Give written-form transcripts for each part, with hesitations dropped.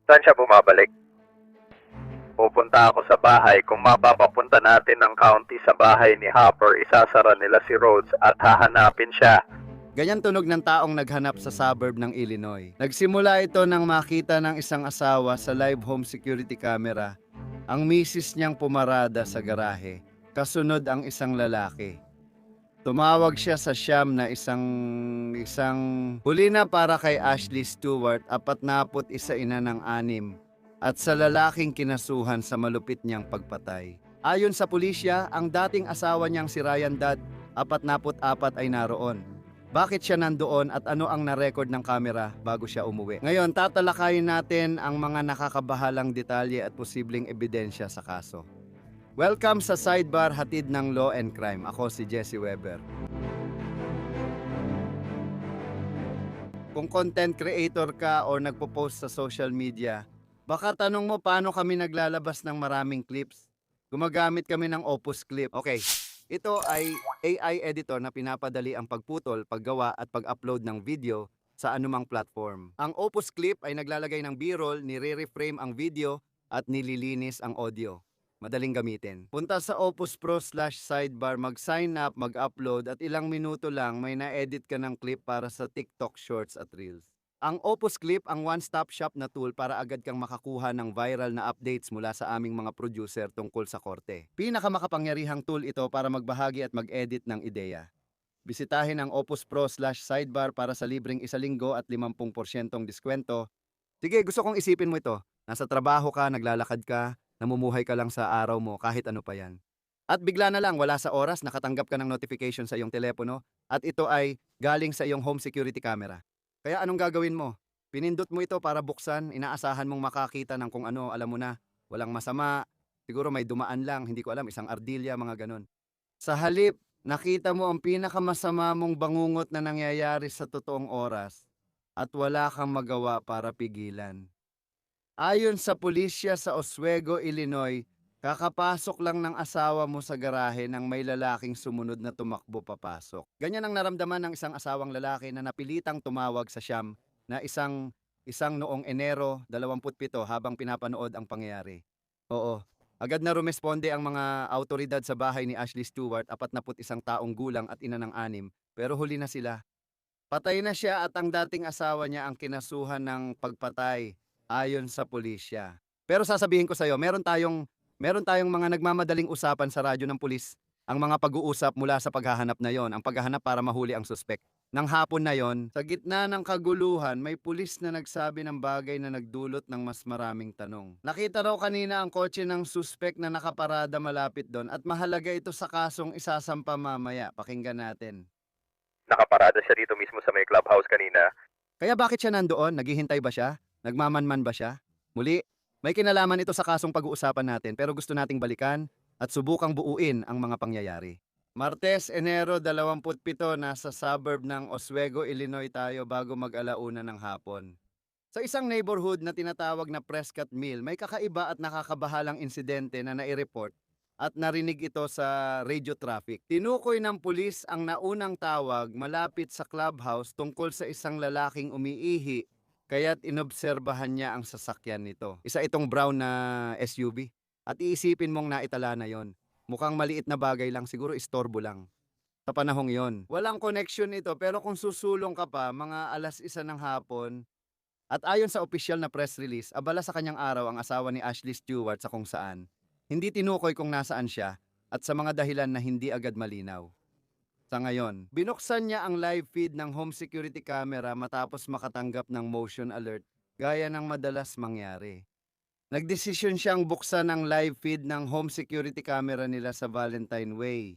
Saan siya bumabalik? Pupunta ako sa bahay. Kung mapapapunta natin ng county sa bahay ni Hopper, isasara nila si Rhodes at hahanapin siya. Ganyan tunog ng taong naghanap sa suburb ng Illinois. Nagsimula ito nang makita ng isang asawa sa live home security camera ang misis niyang pumarada sa garahe. Kasunod ang isang lalaki. Tumawag siya sa siyam na isang huli na para kay Ashley Stewart, 41 ina ng 6, at sa lalaking kinasuhan sa malupit niyang pagpatay. Ayon sa pulisya, ang dating asawa niyang si Ryan Dodd, 44, ay naroon. Bakit siya nandoon at ano ang na-record ng kamera bago siya umuwi? Ngayon, tatalakayin natin ang mga nakakabahalang detalye at posibleng ebidensya sa kaso. Welcome sa Sidebar, hatid ng Law and Crime. Ako si Jesse Weber. Kung content creator ka o nagpo-post sa social media, baka tanong mo paano kami naglalabas ng maraming clips. Gumagamit kami ng Opus Clip. Okay, ito ay AI editor na pinapadali ang pagputol, paggawa at pag-upload ng video sa anumang platform. Ang Opus Clip ay naglalagay ng B-roll, nire-reframe ang video at nililinis ang audio. Madaling gamitin. Punta sa Opus Pro/sidebar, mag-sign up, mag-upload at ilang minuto lang may na-edit ka ng clip para sa TikTok Shorts at Reels. Ang Opus Clip ang one-stop shop na tool para agad kang makakuha ng viral na updates mula sa aming mga producer tungkol sa korte. Pinakamakapangyarihang tool ito para magbahagi at mag-edit ng ideya. Bisitahin ang Opus Pro/sidebar para sa libreng isalinggo at 50% diskwento. Sige, gusto kong isipin mo ito. Nasa trabaho ka, naglalakad ka, namumuhay ka lang sa araw mo kahit ano pa yan. At bigla na lang, wala sa oras, nakatanggap ka ng notification sa iyong telepono at ito ay galing sa iyong home security camera. Kaya anong gagawin mo? Pinindot mo ito para buksan, inaasahan mong makakita ng kung ano, alam mo na, walang masama, siguro may dumaan lang, hindi ko alam, isang ardilya, mga ganon. Sa halip, nakita mo ang pinakamasama mong bangungot na nangyayari sa totoong oras at wala kang magawa para pigilan. Ayon sa pulisya sa Oswego, Illinois, kakapasok lang ng asawa mo sa garahe nang may lalaking sumunod na tumakbo papasok. Ganyan ang naramdaman ng isang asawang lalaki na napilitang tumawag sa siyam na isang noong Enero 27 habang pinapanood ang pangyayari. Oo, agad na rumesponde ang mga autoridad sa bahay ni Ashley Stewart, 41 taong gulang at ina ng 6, pero huli na sila. Patay na siya at ang dating asawa niya ang kinasuhan ng pagpatay ayon sa pulisya. Pero sasabihin ko sa iyo, meron tayong mga nagmamadaling usapan sa radyo ng pulis. Ang mga pag-uusap mula sa paghahanap na yon, ang paghahanap para mahuli ang suspek. Nang hapon na yon, sa gitna ng kaguluhan, may pulis na nagsabi ng bagay na nagdulot ng mas maraming tanong. Nakita raw kanina ang kotse ng suspek na nakaparada malapit doon at mahalaga ito sa kasong isasampa mamaya. Pakinggan natin. Nakaparada siya dito mismo sa may clubhouse kanina. Kaya bakit siya nandoon? Naghihintay ba siya? Nagmamanman ba siya? Muli, may kinalaman ito sa kasong pag-uusapan natin pero gusto nating balikan at subukang buuin ang mga pangyayari. Martes, Enero 27, nasa suburb ng Oswego, Illinois tayo bago mag-alauna ng hapon. Sa isang neighborhood na tinatawag na Prescott Mill, may kakaiba at nakakabahalang insidente na nai-report at narinig ito sa radio traffic. Tinukoy ng pulis ang naunang tawag malapit sa clubhouse tungkol sa isang lalaking umiihi, kaya't inobserbahan niya ang sasakyan nito. Isa itong brown na SUV. At iisipin mong naitala na yon. Mukhang maliit na bagay lang, siguro istorbo lang. Sa panahong yon, walang connection ito pero kung susulong ka pa, mga 1:00 ng hapon, at ayon sa opisyal na press release, abala sa kanyang araw ang asawa ni Ashley Stewart sa kung saan. Hindi tinukoy kung nasaan siya at sa mga dahilan na hindi agad malinaw. Sa ngayon, binuksan niya ang live feed ng home security camera matapos makatanggap ng motion alert gaya ng madalas mangyari. Nagdesisyon siyang buksan ang live feed ng home security camera nila sa Valentine Way.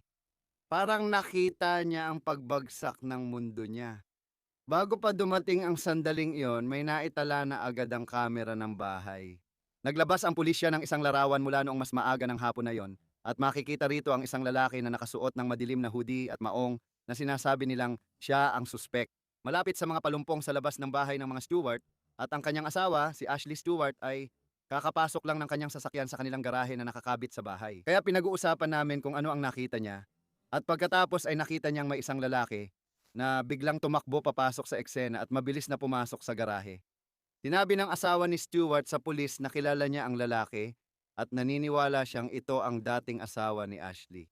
Parang nakita niya ang pagbagsak ng mundo niya. Bago pa dumating ang sandaling iyon, may naitala na agad ang kamera ng bahay. Naglabas ang pulisya ng isang larawan mula noong mas maaga ng hapon na yon. At makikita rito ang isang lalaki na nakasuot ng madilim na hoodie at maong na sinasabi nilang siya ang suspek. Malapit sa mga palumpong sa labas ng bahay ng mga Stewart at ang kanyang asawa, si Ashley Stewart, ay kakapasok lang ng kanyang sasakyan sa kanilang garahe na nakakabit sa bahay. Kaya pinag-uusapan namin kung ano ang nakita niya at pagkatapos ay nakita niyang may isang lalaki na biglang tumakbo papasok sa eksena at mabilis na pumasok sa garahe. Sinabi ng asawa ni Stewart sa pulis na kilala niya ang lalaki at naniniwala siyang ito ang dating asawa ni Ashley.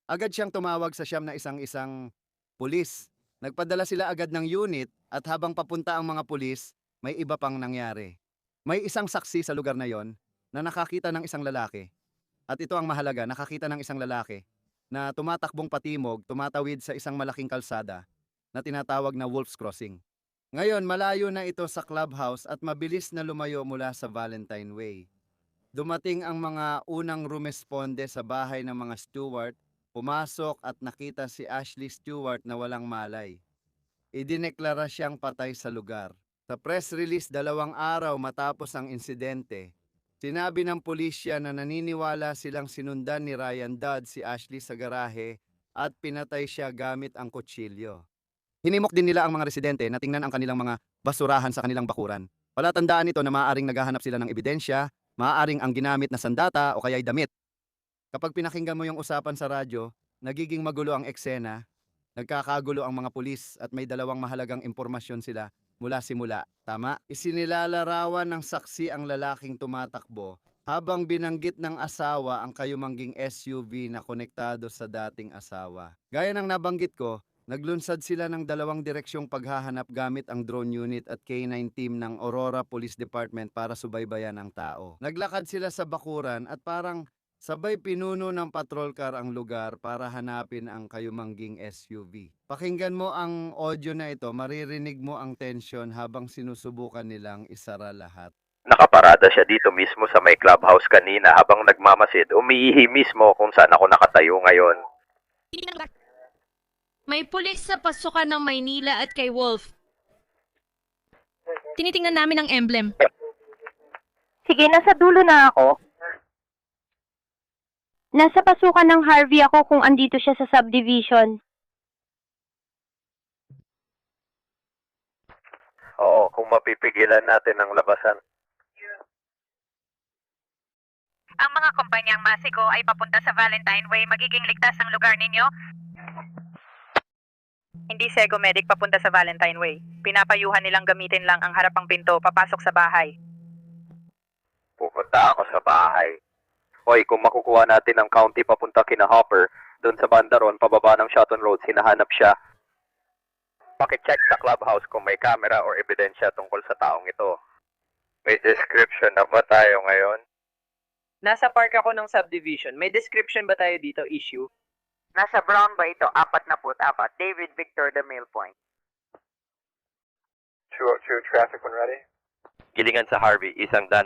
Agad siyang tumawag sa siyam na isang pulis. Nagpadala sila agad ng unit at habang papunta ang mga pulis, may iba pang nangyari. May isang saksi sa lugar na yon na nakakita ng isang lalaki. At ito ang mahalaga, nakakita ng isang lalaki na tumatakbong patimog, tumatawid sa isang malaking kalsada na tinatawag na Wolf's Crossing. Ngayon, malayo na ito sa clubhouse at mabilis na lumayo mula sa Valentine Way. Dumating ang mga unang rumesponde sa bahay ng mga Stewart, pumasok at nakita si Ashley Stewart na walang malay. Idineklara siyang patay sa lugar. Sa press release 2 araw matapos ang insidente, sinabi ng pulisya na naniniwala silang sinundan ni Ryan Dodd si Ashley sa garahe at pinatay siya gamit ang kutsilyo. Hinimok din nila ang mga residente na tingnan ang kanilang mga basurahan sa kanilang bakuran. Palatandaan ito na maaaring naghahanap sila ng ebidensya, maaaring ang ginamit na sandata o kaya'y damit. Kapag pinakinggan mo yung usapan sa radyo, nagiging magulo ang eksena, nagkakagulo ang mga pulis at may dalawang mahalagang impormasyon sila mula simula. Tama? Isinilalarawan ng saksi ang lalaking tumatakbo habang binanggit ng asawa ang kayumangging SUV na konektado sa dating asawa. Gaya ng nabanggit ko, naglunsad sila ng 2 direksyong paghahanap gamit ang drone unit at K9 team ng Aurora Police Department para subaybayan ang tao. Naglakad sila sa bakuran at parang sabay pinuno ng patrol car ang lugar para hanapin ang kayumangging SUV. Pakinggan mo ang audio na ito, maririnig mo ang tensyon habang sinusubukan nilang isara lahat. Nakaparada siya dito mismo sa may clubhouse kanina habang nagmamasid. Umiihi mismo kung saan ako nakatayo ngayon. May pulis sa pasukan ng Maynila at kay Wolf. Tinitingnan namin ang emblem. Sige, nasa dulo na ako. Nasa pasukan ng Harvey ako kung andito siya sa subdivision. Oo, kung mapipigilan natin ang labasan. Ang mga kumpanyang Masico ay papunta sa Valentine Way. Magiging ligtas ang lugar ninyo? Hindi Sego Medic papunta sa Valentine Way. Pinapayuhan nilang gamitin lang ang harapang pinto papasok sa bahay. Pupunta ako sa bahay. Hoy, kung makukuha natin ang county papunta kina Hopper, doon sa banda ron, pababa ng Shotton Road, hinahanap siya. Pakicheck sa clubhouse kung may camera or ebidensya tungkol sa taong ito. May description na ba tayo ngayon? Nasa park ako ng subdivision. May description ba tayo dito, issue? Nasa Brown ba ito? 44. David Victor, the Mail Point. 202 traffic when ready. Gilingan sa Harvey, 111.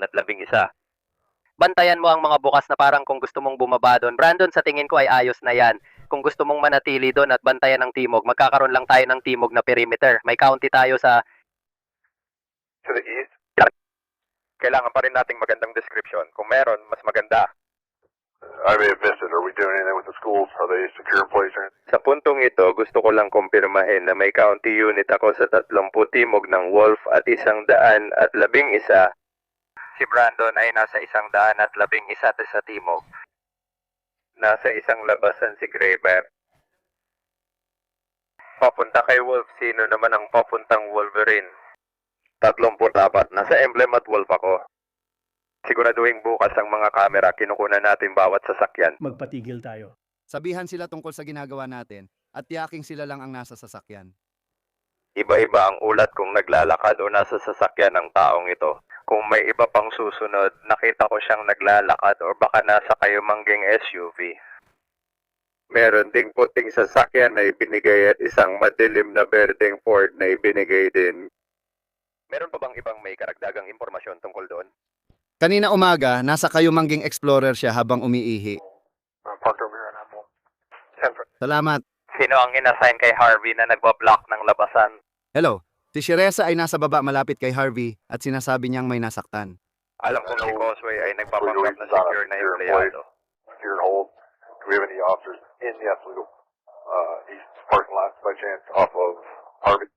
Bantayan mo ang mga bukas na parang kung gusto mong bumaba doon. Brandon, sa tingin ko ay ayos na yan. Kung gusto mong manatili doon at bantayan ng timog, magkakaroon lang tayo ng timog na perimeter. May county tayo sa... To the east. Kailangan pa rin nating magandang description. Kung meron, mas maganda. I may have missed it. Are we doing anything with the schools? Are they secure in place or anything? Sa puntong ito, gusto ko lang kumpirmahin na may county unit ako sa 30 timog ng Wolf at 111. Si Brandon ay nasa 111 sa timog. Nasa isang labasan si Graber. Papunta kay Wolf, sino naman ang papuntang Wolverine? 34. Nasa emblem at Wolf ako. Siguraduhin bukas ang mga kamera, kinukunan natin bawat sasakyan. Magpatigil tayo. Sabihan sila tungkol sa ginagawa natin at tiyaking sila lang ang nasa sasakyan. Iba-iba ang ulat kung naglalakad o nasa sasakyan ng taong ito. Kung may iba pang susunod, nakita ko siyang naglalakad o baka nasa kayumangging SUV. Meron ding puting sasakyan na ibinigay at isang madilim na berdeng Ford na ibinigay din. Meron pa bang ibang may karagdagang impormasyon tungkol doon? Kanina umaga, nasa kayumangging Explorer siya habang umiihi. Parked over here on Apple. 10 for... Salamat. Sino ang inassign kay Harvey na nagbablock ng labasan? Hello, si Sheresa ay nasa baba malapit kay Harvey at sinasabi niyang may nasaktan. Alam kong si Causeway ay nagpapanggap na secure na empleyado. Secure and hold. Do we have any officers in the Absolute East parking lot by chance off of Harvey?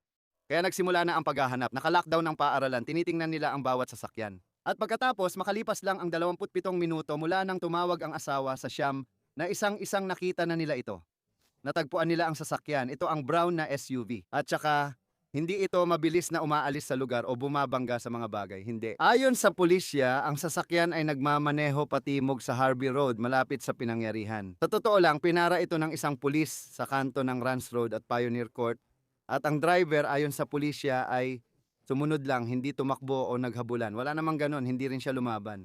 Kaya nagsimula na ang paghahanap. Naka-lockdown ng paaralan, tinitingnan nila ang bawat sasakyan. At pagkatapos, makalipas lang ang 27 minuto mula nang tumawag ang asawa sa siyam na isang-isang nakita na nila ito. Natagpuan nila ang sasakyan. Ito ang brown na SUV. At saka, Hindi ito mabilis na umaalis sa lugar o bumabangga sa mga bagay, hindi. Ayon sa pulisya, ang sasakyan ay nagmamaneho patimog sa Harvey Road malapit sa pinangyarihan. Sa totoo lang, pinara ito ng isang pulis sa kanto ng Rance Road at Pioneer Court at ang driver ayon sa pulisya ay sumunod lang, hindi tumakbo o naghabulan. Wala namang ganon, hindi rin siya lumaban.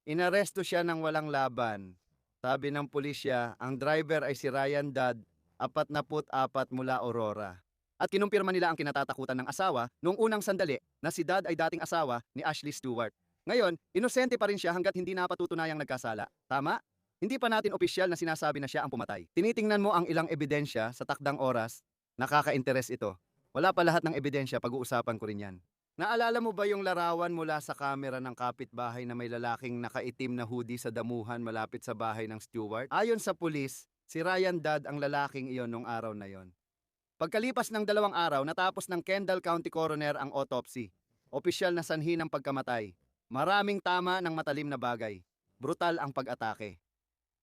Inaresto siya ng walang laban. Sabi ng pulisya, ang driver ay si Ryan Dodd, 44 mula Aurora. At kinumpirma nila ang kinatatakutan ng asawa noong unang sandali na si Dad ay dating asawa ni Ashley Stewart. Ngayon, inosente pa rin siya hanggat hindi napatutunayang nagkasala. Tama? Hindi pa natin opisyal na sinasabi na siya ang pumatay. Tinitingnan mo ang ilang ebidensya sa takdang oras, nakaka-interes ito. Wala pa lahat ng ebidensya, pag-uusapan ko rin yan. Naalala mo ba yung larawan mula sa kamera ng kapitbahay na may lalaking nakaitim na hoodie sa damuhan malapit sa bahay ng Stewart? Ayon sa pulis, si Ryan Dodd ang lalaking iyon nung araw na yon. Pagkalipas ng 2 araw, natapos ng Kendall County Coroner ang autopsy. Opisyal na sanhi ng pagkamatay. Maraming tama ng matalim na bagay. Brutal ang pag-atake.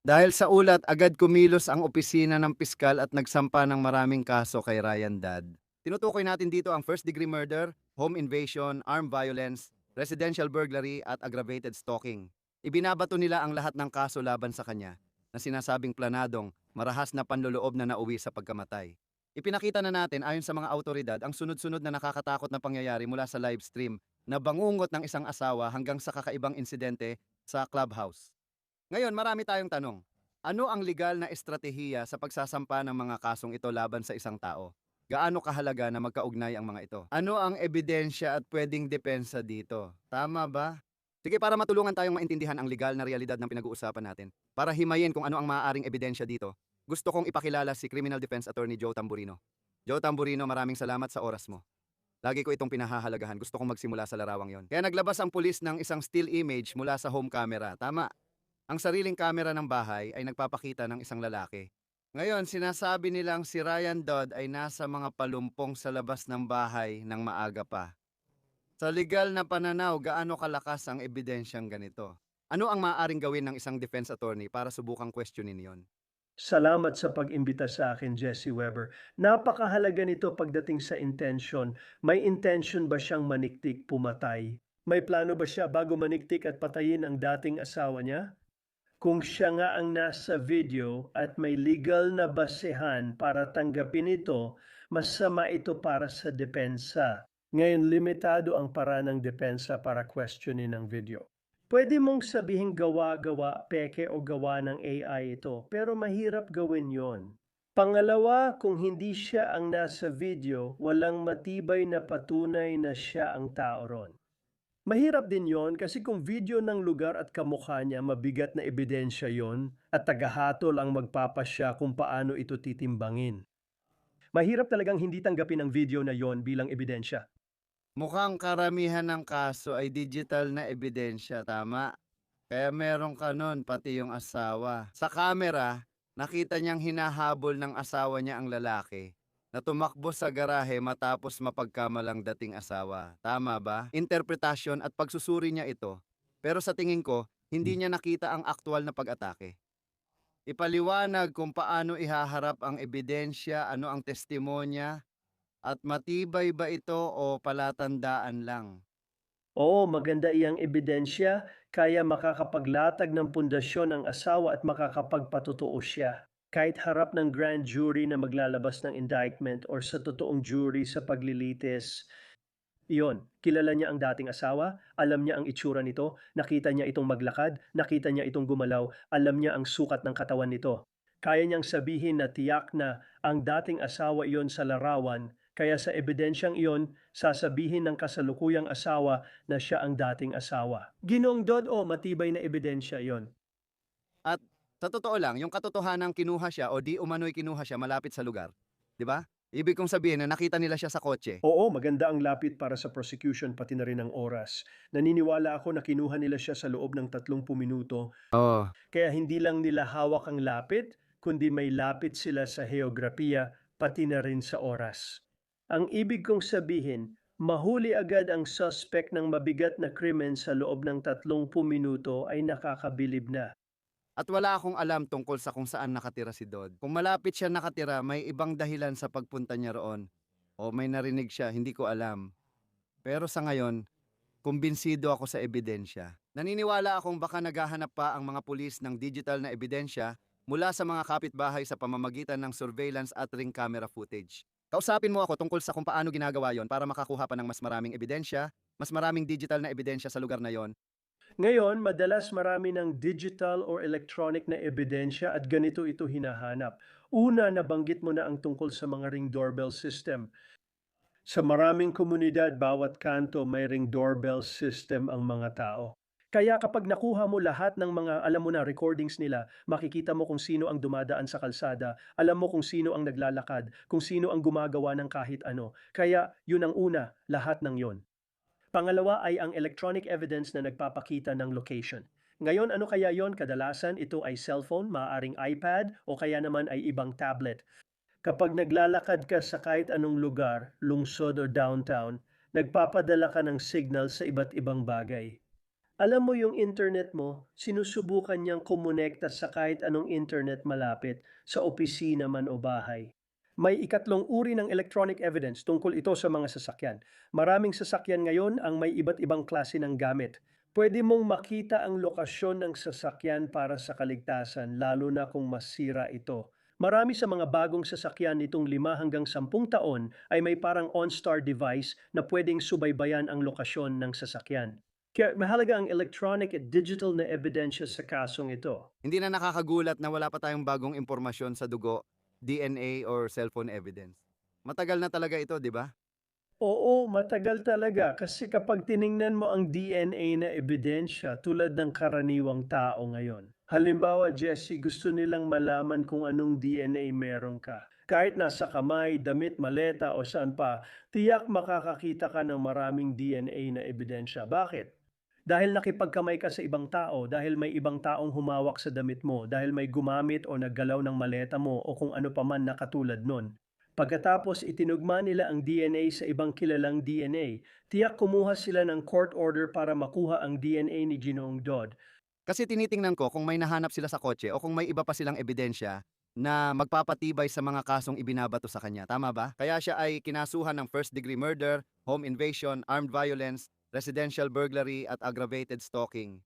Dahil sa ulat, agad kumilos ang opisina ng piskal at nagsampa ng maraming kaso kay Ryan Dodd. Tinutukoy natin dito ang first-degree murder, home invasion, armed violence, residential burglary at aggravated stalking. Ibinabato nila ang lahat ng kaso laban sa kanya na sinasabing planadong, marahas na panloloob na nauwi sa pagkamatay. Ipinakita na natin ayon sa mga autoridad ang sunod-sunod na nakakatakot na pangyayari mula sa live stream na bangungot ng isang asawa hanggang sa kakaibang insidente sa clubhouse. Ngayon, marami tayong tanong. Ano ang legal na estratehiya sa pagsasampa ng mga kasong ito laban sa isang tao? Gaano kahalaga na magkaugnay ang mga ito? Ano ang ebidensya at pwedeng depensa dito? Tama ba? Sige, para matulungan tayong maintindihan ang legal na realidad ng pinag-uusapan natin, para himayin kung ano ang maaaring ebidensya dito, gusto kong ipakilala si Criminal Defense Attorney Joe Tamburino. Joe Tamburino, maraming salamat sa oras mo. Lagi ko itong pinahahalagahan. Gusto kong magsimula sa larawang yon. Kaya naglabas ang pulis ng isang still image mula sa home camera. Tama. Ang sariling camera ng bahay ay nagpapakita ng isang lalaki. Ngayon, sinasabi nilang si Ryan Dodd ay nasa mga palumpong sa labas ng bahay ng maaga pa. Sa legal na pananaw, gaano kalakas ang ebidensyang ganito? Ano ang maaaring gawin ng isang defense attorney para subukang questionin yon? Salamat sa pag-imbita sa akin, Jesse Weber. Napakahalaga nito pagdating sa intention. May intention ba siyang maniktik, pumatay? May plano ba siya bago maniktik at patayin ang dating asawa niya? Kung siya nga ang nasa video at may legal na basehan para tanggapin ito, masama ito para sa depensa. Ngayon, limitado ang paraan ng depensa para questionin ang video. Pwede mong sabihin gawa-gawa, peke o gawa ng AI ito, pero mahirap gawin yon. Pangalawa, kung hindi siya ang nasa video, walang matibay na patunay na siya ang tao ron. Mahirap din yon kasi kung video ng lugar at kamukha niya, mabigat na ebidensya yon at tagahatol ang magpapasya kung paano ito titimbangin. Mahirap talagang hindi tanggapin ang video na yon bilang ebidensya. Mukhang karamihan ng kaso ay digital na ebidensya, tama? Kaya meron ka nun, pati yung asawa. Sa camera, nakita niyang hinahabol ng asawa niya ang lalaki na tumakbo sa garahe matapos mapagkamalang dating asawa. Tama ba? Interpretasyon at pagsusuri niya ito. Pero sa tingin ko, hindi niya nakita ang aktual na pag-atake. Ipaliwanag kung paano ihaharap ang ebidensya, ano ang testimonya, at matibay ba ito o palatandaan lang? Oo, maganda iyang ebidensya, kaya makakapaglatag ng pundasyon ang asawa at makakapagpatotoo siya. Kahit harap ng grand jury na maglalabas ng indictment or sa totoong jury sa paglilitis, iyon, kilala niya ang dating asawa, alam niya ang itsura nito, nakita niya itong maglakad, nakita niya itong gumalaw, alam niya ang sukat ng katawan nito. Kaya niyang sabihin na tiyak na ang dating asawa iyon sa larawan, kaya sa ebidensyang iyon, sasabihin ng kasalukuyang asawa na siya ang dating asawa. Ginoong Dodd, matibay na ebidensya iyon. At sa totoo lang, yung katotohanan kinuha siya o di umano'y kinuha siya malapit sa lugar. Di ba? Ibig kong sabihin na nakita nila siya sa kotse. Oo, maganda ang lapit para sa prosecution pati na rin ang oras. Naniniwala ako na kinuha nila siya sa loob ng 30 minuto. Oo. Kaya hindi lang nila hawak ang lapit, kundi may lapit sila sa heograpiya pati na rin sa oras. Ang ibig kong sabihin, mahuli agad ang suspect ng mabigat na krimen sa loob ng 30 minuto ay nakakabilib na. At wala akong alam tungkol sa kung saan nakatira si Dodd. Kung malapit siya nakatira, may ibang dahilan sa pagpunta niya roon. O may narinig siya, hindi ko alam. Pero sa ngayon, kumbinsido ako sa ebidensya. Naniniwala akong baka naghahanap pa ang mga pulis ng digital na ebidensya mula sa mga kapitbahay sa pamamagitan ng surveillance at ring camera footage. Kausapin mo ako tungkol sa kung paano ginagawa yon para makakuha pa ng mas maraming ebidensya, mas maraming digital na ebidensya sa lugar na yon. Ngayon, madalas marami ng digital or electronic na ebidensya at ganito ito hinahanap. Una, nabanggit mo na ang tungkol sa mga ring doorbell system. Sa maraming komunidad, bawat kanto may ring doorbell system ang mga tao. Kaya kapag nakuha mo lahat ng mga, alam mo na, recordings nila, makikita mo kung sino ang dumadaan sa kalsada, alam mo kung sino ang naglalakad, kung sino ang gumagawa ng kahit ano. Kaya yun ang una, lahat ng yon. Pangalawa ay ang electronic evidence na nagpapakita ng location. Ngayon, ano kaya yon? Kadalasan ito ay cellphone, maaaring iPad, o kaya naman ay ibang tablet. Kapag naglalakad ka sa kahit anong lugar, lungsod o downtown, nagpapadala ka ng signal sa iba't ibang bagay. Alam mo yung internet mo, sinusubukan niyang kumonekta sa kahit anong internet malapit, sa opisina man o bahay. May ikatlong uri ng electronic evidence tungkol ito sa mga sasakyan. Maraming sasakyan ngayon ang may iba't ibang klase ng gamit. Pwede mong makita ang lokasyon ng sasakyan para sa kaligtasan, lalo na kung masira ito. Marami sa mga bagong sasakyan nitong 5 hanggang 10 taon ay may parang OnStar device na pwedeng subaybayan ang lokasyon ng sasakyan. Kaya mahalaga ang electronic at digital na ebidensya sa kasong ito. Hindi na nakakagulat na wala pa tayong bagong impormasyon sa dugo, DNA or cellphone evidence. Matagal na talaga ito, di ba? Oo, matagal talaga kasi kapag tiningnan mo ang DNA na ebidensya tulad ng karaniwang tao ngayon. Halimbawa, Jesse, gusto nilang malaman kung anong DNA meron ka. Kahit nasa kamay, damit, maleta o saan pa, tiyak makakakita ka ng maraming DNA na ebidensya. Bakit? Dahil nakipagkamay ka sa ibang tao, dahil may ibang taong humawak sa damit mo, dahil may gumamit o naggalaw ng maleta mo o kung ano pa man na katulad nun. Pagkatapos itinugma nila ang DNA sa ibang kilalang DNA, tiyak kumuha sila ng court order para makuha ang DNA ni Ginoong Dodd. Kasi tinitingnan ko kung may nahanap sila sa kotse o kung may iba pa silang ebidensya na magpapatibay sa mga kasong ibinabato sa kanya. Tama ba? Kaya siya ay kinasuhan ng first-degree murder, home invasion, armed violence, residential burglary at aggravated stalking.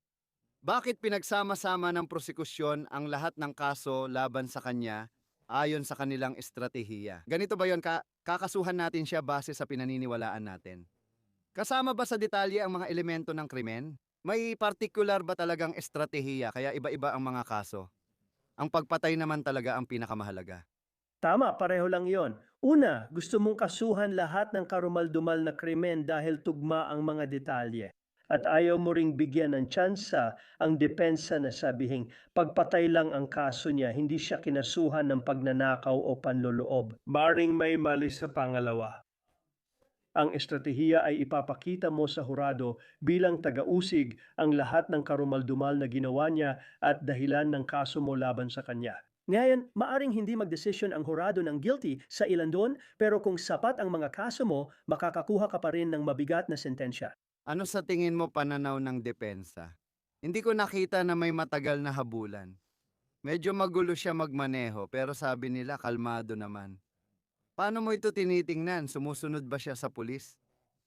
Bakit pinagsama-sama ng prosekusyon ang lahat ng kaso laban sa kanya ayon sa kanilang estratehiya? Ganito ba yon? Kakasuhan natin siya base sa pinaniniwalaan natin. Kasama ba sa detalye ang mga elemento ng krimen? May particular ba talagang estratehiya kaya iba-iba ang mga kaso? Ang pagpatay naman talaga ang pinakamahalaga. Tama, pareho lang yon. Una, gusto mong kasuhan lahat ng karumal-dumal na krimen dahil tugma ang mga detalye. At ayaw mo ring bigyan ng tsansa ang depensa na sabihing pagpatay lang ang kaso niya, hindi siya kinasuhan ng pagnanakaw o panloloob. Baring may mali sa pangalawa. Ang estratehiya ay ipapakita mo sa hurado bilang taga-usig ang lahat ng karumal-dumal na ginawa niya at dahilan ng kaso mo laban sa kanya. Ngayon, maaring hindi magdesisyon ang hurado ng guilty sa ilan doon, pero kung sapat ang mga kaso mo, makakakuha ka pa rin ng mabigat na sentensya. Ano sa tingin mo pananaw ng depensa? Hindi ko nakita na may matagal na habulan. Medyo magulo siya magmaneho pero sabi nila kalmado naman. Paano mo ito tinitingnan? Sumusunod ba siya sa pulis?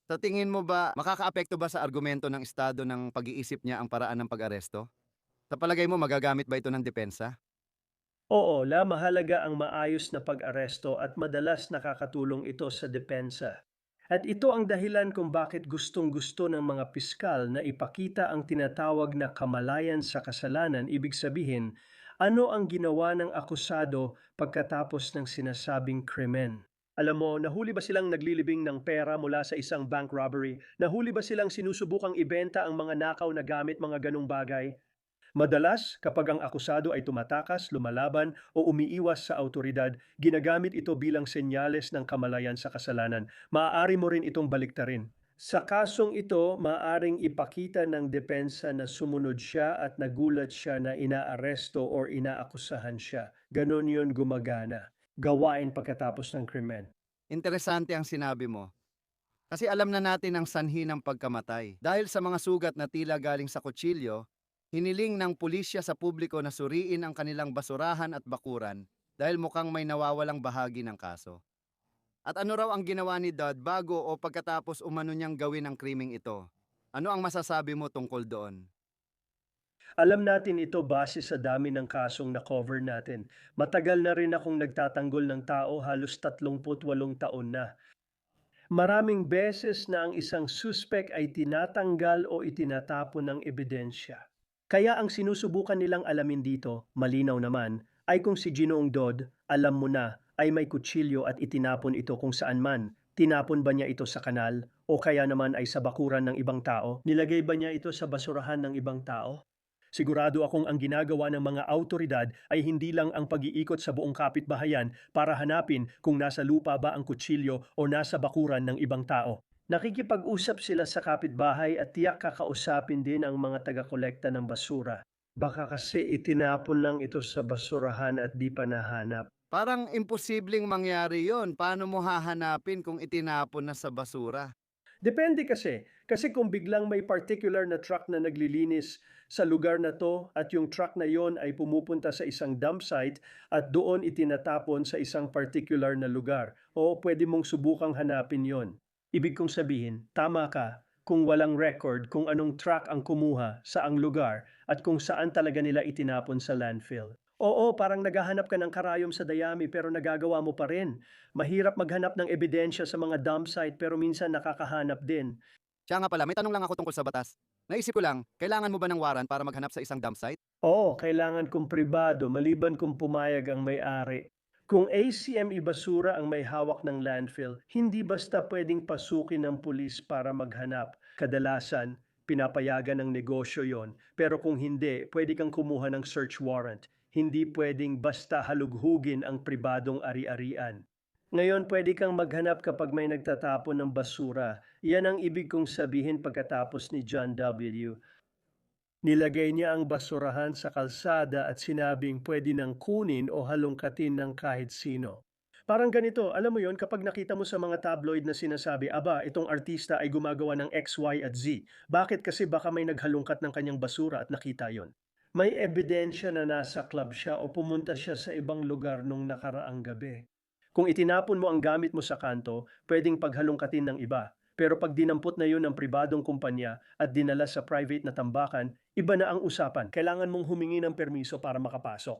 Sa tingin mo ba makakaapekto ba sa argumento ng estado ng pag-iisip niya ang paraan ng pag-aresto? Sa palagay mo magagamit ba ito ng depensa? Oo, mahalaga ang maayos na pag-aresto at madalas nakakatulong ito sa depensa. At ito ang dahilan kung bakit gustong-gusto ng mga piskal na ipakita ang tinatawag na kamalayan sa kasalanan, ibig sabihin, ano ang ginawa ng akusado pagkatapos ng sinasabing krimen. Alam mo, nahuli ba silang naglilibing ng pera mula sa isang bank robbery? Nahuli ba silang sinusubukang ibenta ang mga nakaw na gamit, mga ganong bagay? Madalas, kapag ang akusado ay tumatakas, lumalaban o umiiwas sa autoridad, ginagamit ito bilang senyales ng kamalayan sa kasalanan. Maaari mo rin itong baliktarin. Sa kasong ito, maaaring ipakita ng depensa na sumunod siya at nagulat siya na inaaresto o inaakusahan siya. Ganon yun gumagana. Gawain pagkatapos ng krimen. Interesante ang sinabi mo. Kasi alam na natin ang sanhi ng pagkamatay. Dahil sa mga sugat na tila galing sa kutsilyo, hiniling ng pulisya sa publiko na suriin ang kanilang basurahan at bakuran dahil mukhang may nawawalang bahagi ng kaso. At ano raw ang ginawa ni Dad bago o pagkatapos umano niyang gawin ang krimeng ito? Ano ang masasabi mo tungkol doon? Alam natin ito base sa dami ng kasong na-cover natin. Matagal na rin akong nagtatanggol ng tao, halos 38 taon na. Maraming beses na ang isang suspect ay tinatanggal o itinatapon ng ebidensya. Kaya ang sinusubukan nilang alamin dito, malinaw naman, ay kung si Ginoong Dod, alam mo na, ay may kutsilyo at itinapon ito kung saan man. Tinapon ba niya ito sa kanal o kaya naman ay sa bakuran ng ibang tao? Nilagay ba niya ito sa basurahan ng ibang tao? Sigurado akong ang ginagawa ng mga autoridad ay hindi lang ang pag-iikot sa buong kapitbahayan para hanapin kung nasa lupa ba ang kutsilyo o nasa bakuran ng ibang tao. Nakikipag-usap sila sa kapitbahay at tiyak kakausapin din ang mga taga-kolekta ng basura. Baka kasi itinapon lang ito sa basurahan at di pa nahanap. Parang imposibleng mangyari yon. Paano mo hahanapin kung itinapon na sa basura? Depende kasi kung biglang may particular na truck na naglilinis sa lugar na to at yung truck na yon ay pumupunta sa isang dump site at doon itinatapon sa isang particular na lugar, o pwede mong subukang hanapin yon. Ibig kong sabihin, tama ka kung walang record kung anong truck ang kumuha, saang lugar at kung saan talaga nila itinapon sa landfill. Oo, parang naghahanap ka ng karayom sa dayami pero nagagawa mo pa rin. Mahirap maghanap ng ebidensya sa mga dump site pero minsan nakakahanap din. Siya nga pala, may tanong lang ako tungkol sa batas. Naisip ko lang, kailangan mo ba ng waran para maghanap sa isang dump site? Oo, kailangan kong pribado maliban kung pumayag ang may-ari. Kung ACME Basura ang may hawak ng landfill, hindi basta pwedeng pasukin ng pulis para maghanap. Kadalasan, pinapayagan ng negosyo yon. Pero kung hindi, pwede kang kumuha ng search warrant. Hindi pwedeng basta halughugin ang pribadong ari-arian. Ngayon, pwede kang maghanap kapag may nagtatapon ng basura. Yan ang ibig kong sabihin pagkatapos ni John W. Nilagay niya ang basurahan sa kalsada at sinabing pwede nang kunin o halongkatin ng kahit sino. Parang ganito, alam mo yon, kapag nakita mo sa mga tabloid na sinasabi, aba, itong artista ay gumagawa ng X, Y at Z. Bakit? Kasi baka may naghalongkat ng kanyang basura at nakita yon. May ebidensya na nasa club siya o pumunta siya sa ibang lugar nung nakaraang gabi. Kung itinapon mo ang gamit mo sa kanto, pwedeng paghalongkatin ng iba. Pero pag dinampot na yun ng pribadong kumpanya at dinala sa private na tambakan, iba na ang usapan. Kailangan mong humingi ng permiso para makapasok.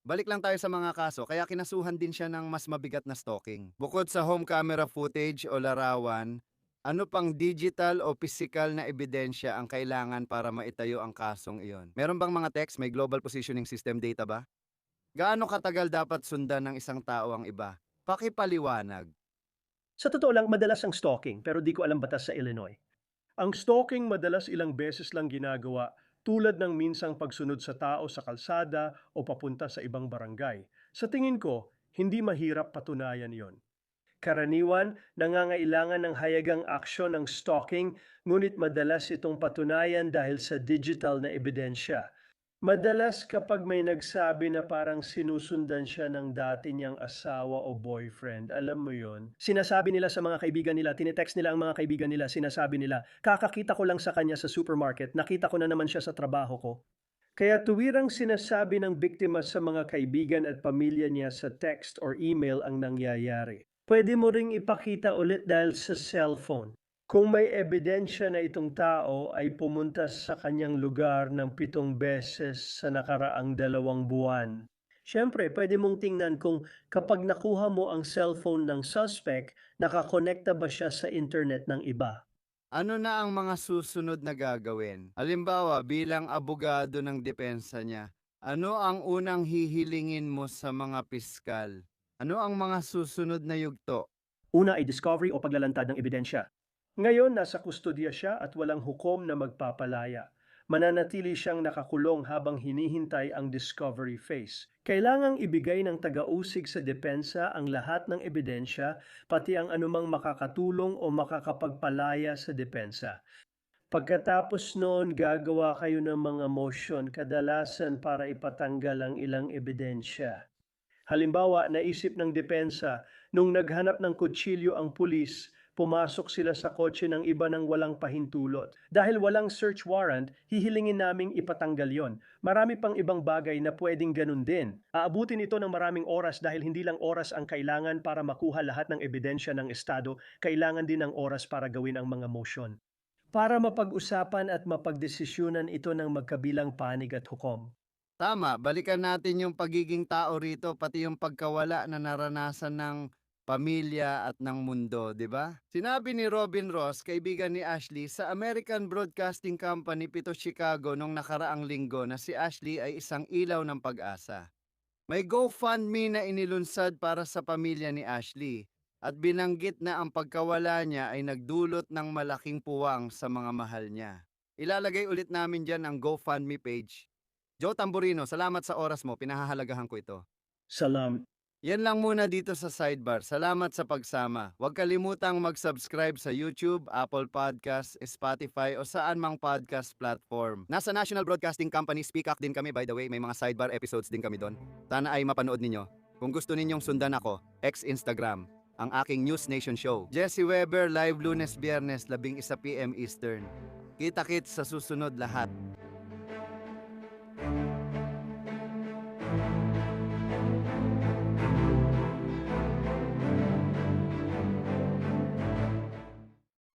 Balik lang tayo sa mga kaso, kaya kinasuhan din siya ng mas mabigat na stalking. Bukod sa home camera footage o larawan, ano pang digital o physical na ebidensya ang kailangan para maitayo ang kasong iyon? Meron bang mga text, may global positioning system data ba? Gaano katagal dapat sundan ng isang tao ang iba? Pakipaliwanag. Sa totoo lang, madalas ang stalking pero di ko alam batas sa Illinois. Ang stalking madalas ilang beses lang ginagawa tulad ng minsang pagsunod sa tao sa kalsada o papunta sa ibang barangay. Sa tingin ko, hindi mahirap patunayan yon. Karaniwan, nangangailangan ng hayagang aksyon ng stalking, ngunit madalas itong patunayan dahil sa digital na ebidensya. Madalas kapag may nagsabi na parang sinusundan siya ng dati niyang asawa o boyfriend, alam mo yon, sinasabi nila sa mga kaibigan nila, tinetext nila ang mga kaibigan nila, sinasabi nila, kakakita ko lang sa kanya sa supermarket, nakita ko na naman siya sa trabaho ko. Kaya tuwirang sinasabi ng biktima sa mga kaibigan at pamilya niya sa text or email ang nangyayari. Pwede mo ring ipakita ulit dahil sa cellphone. Kung may ebidensya na itong tao ay pumunta sa kanyang lugar ng 7 beses sa nakaraang 2 buwan. Siyempre, pwede mong tingnan kung kapag nakuha mo ang cellphone ng suspect, nakakonekta ba siya sa internet ng iba. Ano na ang mga susunod na gagawin? Halimbawa, bilang abogado ng depensa niya, ano ang unang hihilingin mo sa mga piskal? Ano ang mga susunod na yugto? Una ay discovery o paglalantad ng ebidensya. Ngayon, nasa kustodiya siya at walang hukom na magpapalaya. Mananatili siyang nakakulong habang hinihintay ang discovery phase. Kailangang ibigay ng taga-usig sa depensa ang lahat ng ebidensya, pati ang anumang makakatulong o makakapagpalaya sa depensa. Pagkatapos noon, gagawa kayo ng mga motion, kadalasan para ipatanggal ang ilang ebidensya. Halimbawa, naisip ng depensa, nung naghanap ng kutsilyo ang pulis, pumasok sila sa kotse ng iba ng walang pahintulot. Dahil walang search warrant, hihilingin naming ipatanggal yon. Marami pang ibang bagay na pwedeng ganun din. Aabutin ito ng maraming oras dahil hindi lang oras ang kailangan para makuha lahat ng ebidensya ng Estado, kailangan din ng oras para gawin ang mga motion. Para mapag-usapan at mapagdesisyonan ito ng magkabilang panig at hukom. Tama, balikan natin yung pagiging tao rito, pati yung pagkawala na naranasan ng pamilya at ng mundo, di ba? Sinabi ni Robin Ross, kaibigan ni Ashley, sa American Broadcasting Company, Pito, Chicago, nung nakaraang linggo na si Ashley ay isang ilaw ng pag-asa. May GoFundMe na inilunsad para sa pamilya ni Ashley at binanggit na ang pagkawala niya ay nagdulot ng malaking puwang sa mga mahal niya. Ilalagay ulit namin dyan ang GoFundMe page. Joe Tamburino, salamat sa oras mo. Pinahahalagahan ko ito. Salam. Yan lang muna dito sa Sidebar. Salamat sa pagsama. Huwag kalimutang mag-subscribe sa YouTube, Apple Podcasts, Spotify o saan mang podcast platform. Nasa National Broadcasting Company, Speakak din kami. By the way, may mga Sidebar episodes din kami doon. Sana ay mapanood ninyo. Kung gusto ninyong sundan ako, Instagram, ang aking News Nation Show. Jesse Weber, live Lunes, Biyernes, 11 PM Eastern. Kita-kits sa susunod lahat.